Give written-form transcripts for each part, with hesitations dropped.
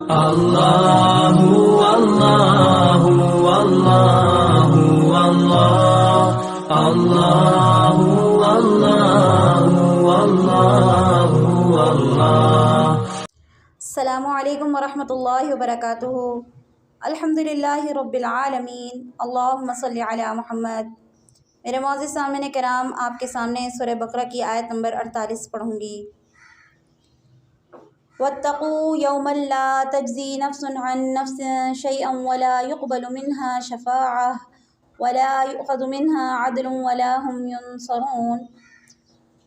اللہ اللہ اللہ اللہ اللہ اللہ اللہ۔ السلام علیکم ورحمۃ اللہ وبرکاتہ۔ الحمدللہ رب العالمین، اللہم صلی علی محمد۔ میرے معزز سامعین کرام، آپ کے سامنے سورہ بقرہ کی آیت نمبر 48 پڑھوں گی۔ واتقوا یوما لا تجزی نفس عن نفس شیئا ولا يقبل منها شفاعة ولا يؤخذ منها عدل ولا هم ينصرون۔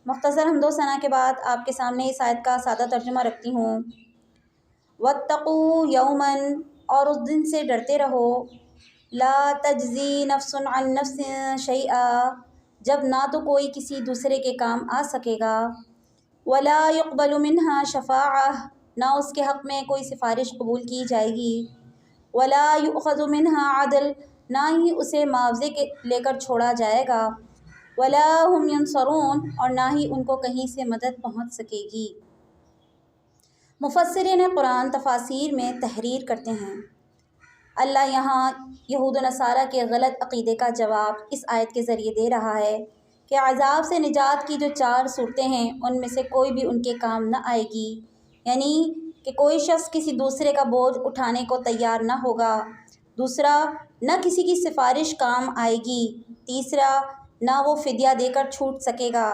مختصر حمد و ثنا کے بعد آپ کے سامنے اس آیت کا سادہ ترجمہ رکھتی ہوں۔ واتقوا یوما، اور اس دن سے ڈرتے رہو، لا تجزی نفس عن نفس شیئا، جب نہ تو کوئی کسی دوسرے کے کام آ سکے گا، ولا يقبل منها شفاعة، نہ اس کے حق میں کوئی سفارش قبول کی جائے گی، ولا يؤخذ منها عدل، نہ ہی اسے معاوضے کے لے کر چھوڑا جائے گا، ولا هم ينصرون، اور نہ ہی ان کو کہیں سے مدد پہنچ سکے گی۔ مفسرین قرآن تفاسیر میں تحریر کرتے ہیں، اللہ یہاں یہود و نصارہ کے غلط عقیدے کا جواب اس آیت کے ذریعے دے رہا ہے کہ عذاب سے نجات کی جو 4 صورتیں ہیں ان میں سے کوئی بھی ان کے کام نہ آئے گی، یعنی کہ کوئی شخص کسی دوسرے کا بوجھ اٹھانے کو تیار نہ ہوگا، دوسرا نہ کسی کی سفارش کام آئے گی، تیسرا نہ وہ فدیہ دے کر چھوٹ سکے گا،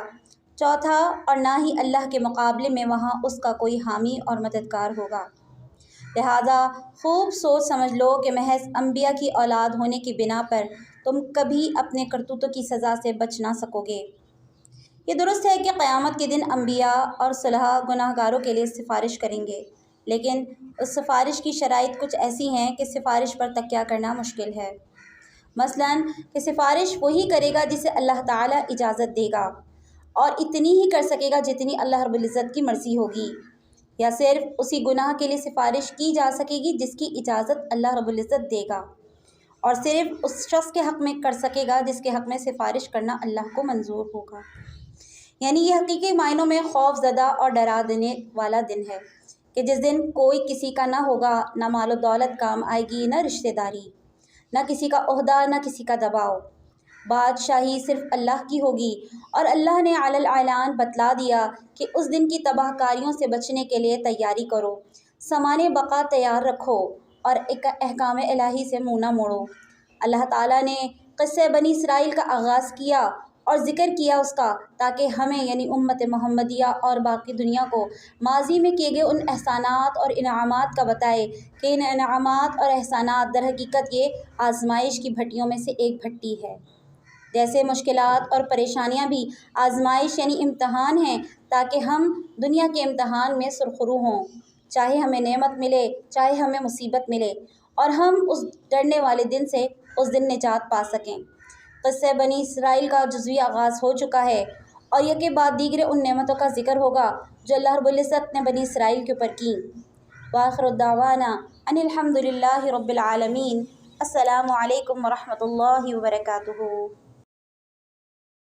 چوتھا اور نہ ہی اللہ کے مقابلے میں وہاں اس کا کوئی حامی اور مددگار ہوگا۔ لہٰذا خوب سوچ سمجھ لو کہ محض انبیاء کی اولاد ہونے کی بنا پر تم کبھی اپنے کرتوتوں کی سزا سے بچ نہ سکو گے۔ یہ درست ہے کہ قیامت کے دن انبیاء اور صلحاء گناہ گاروں کے لیے سفارش کریں گے، لیکن اس سفارش کی شرائط کچھ ایسی ہیں کہ سفارش پر تکیہ کرنا مشکل ہے۔ مثلاً کہ سفارش وہی کرے گا جسے اللہ تعالیٰ اجازت دے گا، اور اتنی ہی کر سکے گا جتنی اللہ رب العزت کی مرضی ہوگی، یا صرف اسی گناہ کے لیے سفارش کی جا سکے گی جس کی اجازت اللہ رب العزت دے گا، اور صرف اس شخص کے حق میں کر سکے گا جس کے حق میں سفارش کرنا اللہ کو منظور ہوگا۔ یعنی یہ حقیقی معنوں میں خوف زدہ اور ڈرا دینے والا دن ہے کہ جس دن کوئی کسی کا نہ ہوگا، نہ مال و دولت کام آئے گی، نہ رشتہ داری، نہ کسی کا عہدہ، نہ کسی کا دباؤ، بادشاہی صرف اللہ کی ہوگی۔ اور اللہ نے علی الاعلان بتلا دیا کہ اس دن کی تباہ کاریوں سے بچنے کے لیے تیاری کرو، سامان بقا تیار رکھو، اور احکام الہی سے منہ نہ موڑو۔ اللہ تعالیٰ نے قصہ بنی اسرائیل کا آغاز کیا اور ذکر کیا اس کا، تاکہ ہمیں یعنی امت محمدیہ اور باقی دنیا کو ماضی میں کیے گئے ان احسانات اور انعامات کا بتائے کہ ان انعامات اور احسانات در حقیقت یہ آزمائش کی بھٹیوں میں سے ایک بھٹی ہے۔ جیسے مشکلات اور پریشانیاں بھی آزمائش یعنی امتحان ہیں، تاکہ ہم دنیا کے امتحان میں سرخرو ہوں، چاہے ہمیں نعمت ملے چاہے ہمیں مصیبت ملے، اور ہم اس ڈرنے والے دن سے اس دن نجات پا سکیں۔ قصہ بنی اسرائیل کا جزوی آغاز ہو چکا ہے، اور یکے بعد دیگر ان نعمتوں کا ذکر ہوگا جو اللہ رب العزت نے بنی اسرائیل کے اوپر کی۔ وآخر دعوانا ان الحمدللہ رب العالمین۔ السلام علیکم ورحمۃ اللہ وبرکاتہ۔